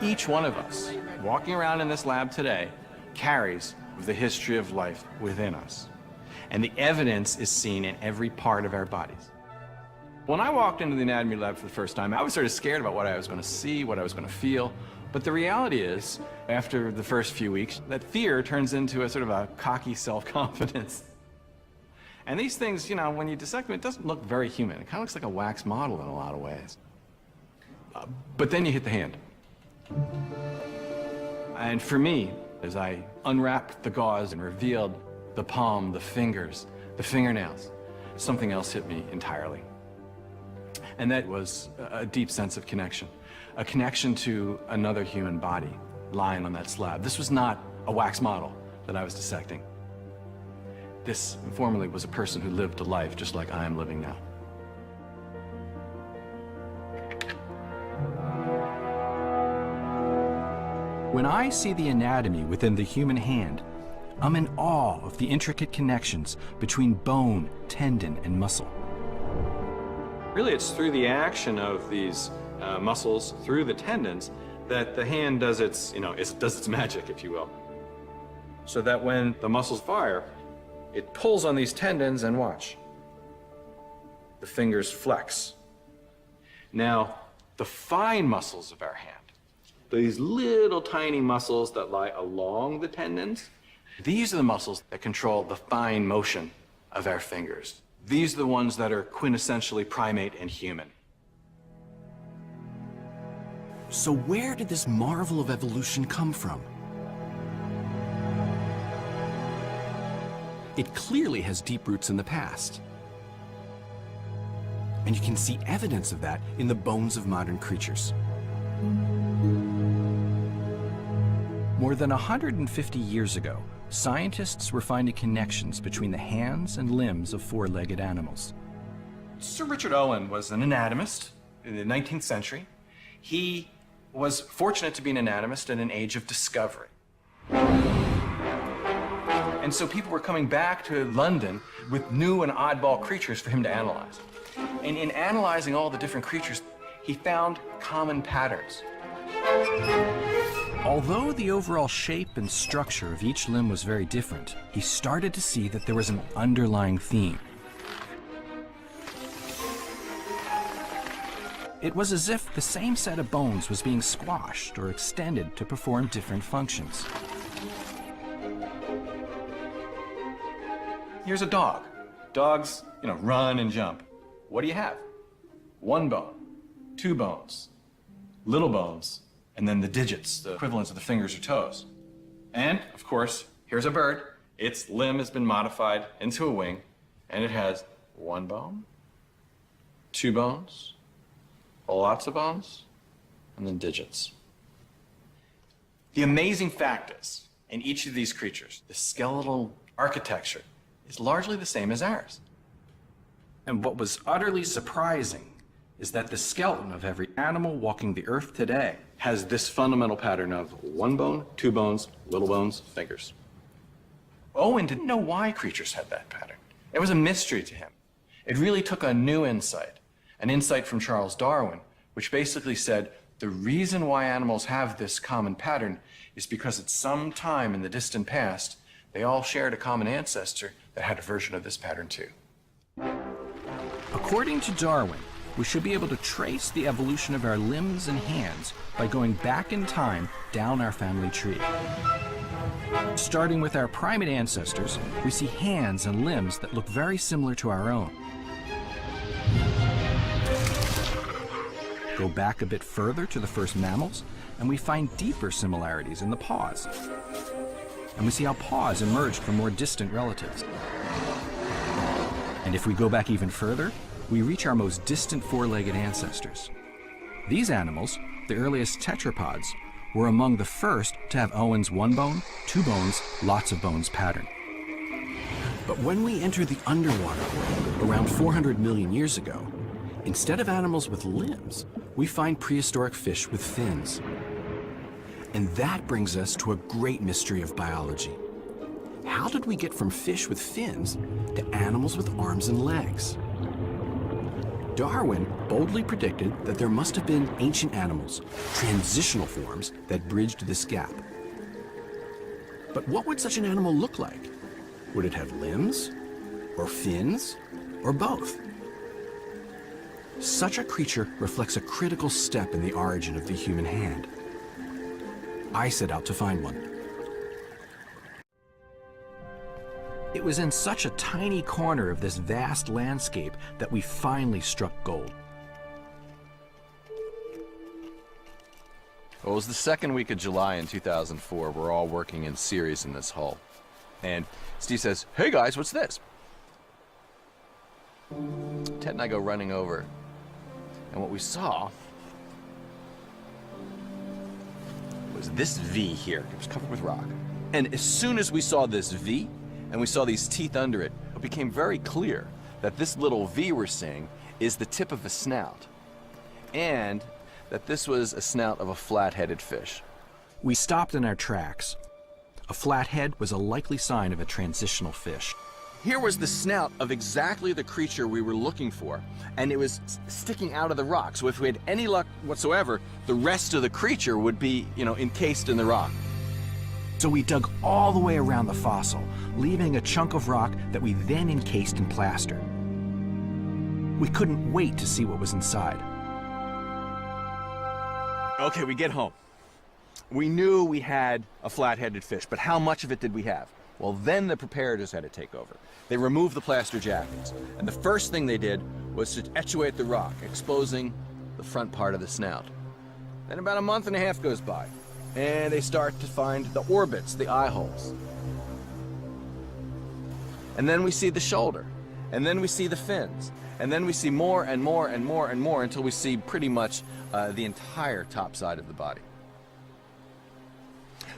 Each one of us walking around in this lab today carries the history of life within us. And the evidence is seen in every part of our bodies. When I walked into the anatomy lab for the first time, I was sort of scared about what I was going to see, what I was going to feel. But the reality is, after the first few weeks, that fear turns into a sort of a cocky self-confidence. And these things, you know, when you dissect them, it doesn't look very human. It kind of looks like a wax model in a lot of ways. But then you hit the hand. And for me, as I unwrapped the gauze and revealed the palm, the fingers, the fingernails, something else hit me entirely. And that was a deep sense of connection, a connection to another human body lying on that slab. This was not a wax model that I was dissecting. This formerly was a person who lived a life just like I am living now. When I see the anatomy within the human hand, I'm in awe of the intricate connections between bone, tendon, and muscle. Really, it's through the action of these muscles, through the tendons, that the hand does its, does its magic, if you will. So that when the muscles fire, it pulls on these tendons and watch. The fingers flex. Now, the fine muscles of our hand, these little tiny muscles that lie along the tendons, these are the muscles that control the fine motion of our fingers. These are the ones that are quintessentially primate and human. So where did this marvel of evolution come from? It clearly has deep roots in the past. And you can see evidence of that in the bones of modern creatures. More than 150 years ago, scientists were finding connections between the hands and limbs of four-legged animals. Sir Richard Owen was an anatomist in the 19th century. He was fortunate to be an anatomist in an age of discovery. And so people were coming back to London with new and oddball creatures for him to analyze. And in analyzing all the different creatures, he found common patterns. Although the overall shape and structure of each limb was very different, he started to see that there was an underlying theme. It was as if the same set of bones was being squashed or extended to perform different functions. Here's a dog. Dogs, run and jump. What do you have? One bone, two bones, little bones, and then the digits, the equivalents of the fingers or toes. And, of course, here's a bird. Its limb has been modified into a wing, and it has one bone, two bones, lots of bones, and then digits. The amazing fact is, in each of these creatures, the skeletal architecture is largely the same as ours. And what was utterly surprising is that the skeleton of every animal walking the earth today has this fundamental pattern of one bone, two bones, little bones, fingers. Owen didn't know why creatures had that pattern. It was a mystery to him. It really took a new insight, an insight from Charles Darwin, which basically said the reason why animals have this common pattern is because at some time in the distant past, they all shared a common ancestor that had a version of this pattern too. According to Darwin, we should be able to trace the evolution of our limbs and hands by going back in time down our family tree. Starting with our primate ancestors, we see hands and limbs that look very similar to our own. Go back a bit further to the first mammals, and we find deeper similarities in the paws. And we see how paws emerged from more distant relatives. And if we go back even further, we reach our most distant four-legged ancestors. These animals, the earliest tetrapods, were among the first to have Owen's one bone, two bones, lots of bones pattern. But when we enter the underwater world, around 400 million years ago, instead of animals with limbs, we find prehistoric fish with fins. And that brings us to a great mystery of biology. How did we get from fish with fins to animals with arms and legs? Darwin boldly predicted that there must have been ancient animals, transitional forms that bridged this gap. But what would such an animal look like? Would it have limbs, or fins, or both? Such a creature reflects a critical step in the origin of the human hand. I set out to find one. It was in such a tiny corner of this vast landscape that we finally struck gold. Well, it was the second week of July in 2004. We're all working in series in this hull. And Steve says, "Hey guys, what's this?" Ted and I go running over. And what we saw was this V here. It was covered with rock. And as soon as we saw this V, and we saw these teeth under it, it became very clear that this little V we're seeing is the tip of a snout. And that this was a snout of a flat-headed fish. We stopped in our tracks. A flat head was a likely sign of a transitional fish. Here was the snout of exactly the creature we were looking for, and it was sticking out of the rock. So if we had any luck whatsoever, the rest of the creature would be, encased in the rock. So we dug all the way around the fossil, leaving a chunk of rock that we then encased in plaster. We couldn't wait to see what was inside. Okay, we get home. We knew we had a flat-headed fish, but how much of it did we have? Well, then the preparators had to take over. They removed the plaster jackets, and the first thing they did was to etchate the rock, exposing the front part of the snout. Then about a month and a half goes by, and they start to find the orbits, the eye holes. And then we see the shoulder, and then we see the fins, and then we see more and more and more and more until we see pretty much the entire top side of the body.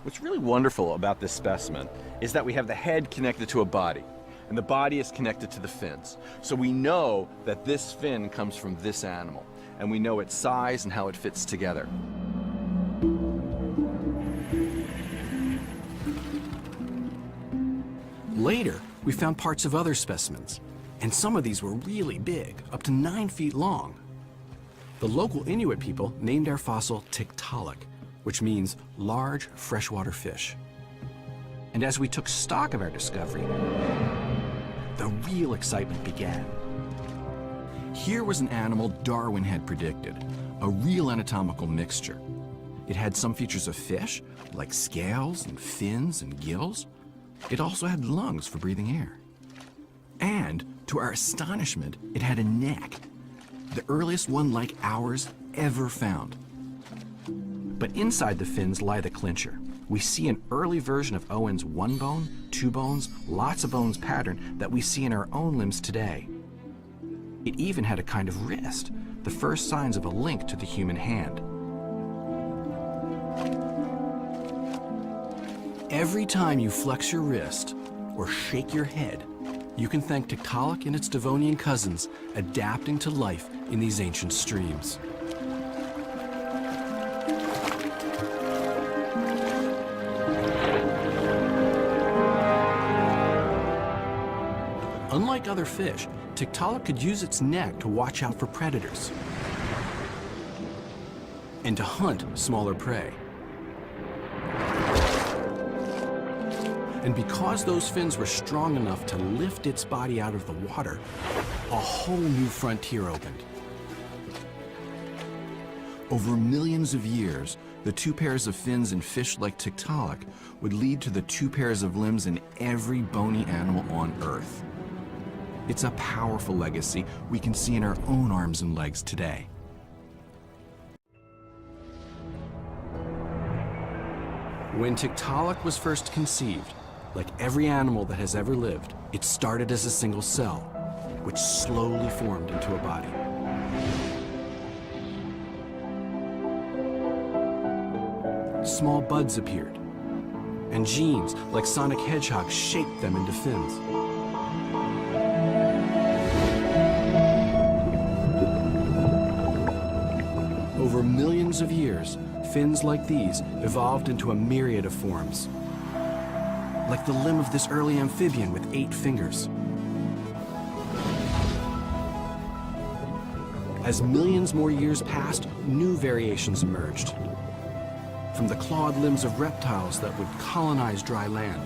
What's really wonderful about this specimen is that we have the head connected to a body, and the body is connected to the fins. So we know that this fin comes from this animal, and we know its size and how it fits together. Later, we found parts of other specimens, and some of these were really big, up to 9 feet long. The local Inuit people named our fossil Tiktaalik, which means large freshwater fish. And as we took stock of our discovery, the real excitement began. Here was an animal Darwin had predicted, a real anatomical mixture. It had some features of fish, like scales and fins and gills. It also had lungs for breathing air. And, to our astonishment, it had a neck, the earliest one like ours ever found. But inside the fins lie the clincher. We see an early version of Owen's 1 bone, 2 bones, lots of bones pattern that we see in our own limbs today. It even had a kind of wrist, the first signs of a link to the human hand. Every time you flex your wrist or shake your head, you can thank Tiktaalik and its Devonian cousins adapting to life in these ancient streams. Unlike other fish, Tiktaalik could use its neck to watch out for predators and to hunt smaller prey. And because those fins were strong enough to lift its body out of the water, a whole new frontier opened. Over millions of years, the 2 pairs of fins in fish like Tiktaalik would lead to the 2 pairs of limbs in every bony animal on Earth. It's a powerful legacy we can see in our own arms and legs today. When Tiktaalik was first conceived, like every animal that has ever lived, it started as a single cell, which slowly formed into a body. Small buds appeared, and genes like Sonic Hedgehog shaped them into fins. Over millions of years, fins like these evolved into a myriad of forms, like the limb of this early amphibian with 8 fingers. As millions more years passed, new variations emerged. From the clawed limbs of reptiles that would colonize dry land,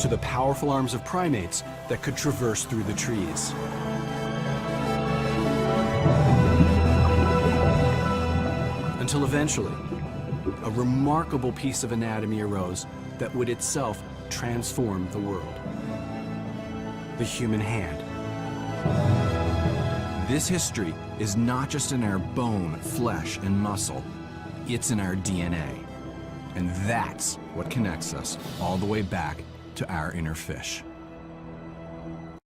to the powerful arms of primates that could traverse through the trees. Until eventually, a remarkable piece of anatomy arose that would itself transform the world: the human hand. This history is not just in our bone, flesh, and muscle, it's in our DNA. And that's what connects us all the way back to our inner fish.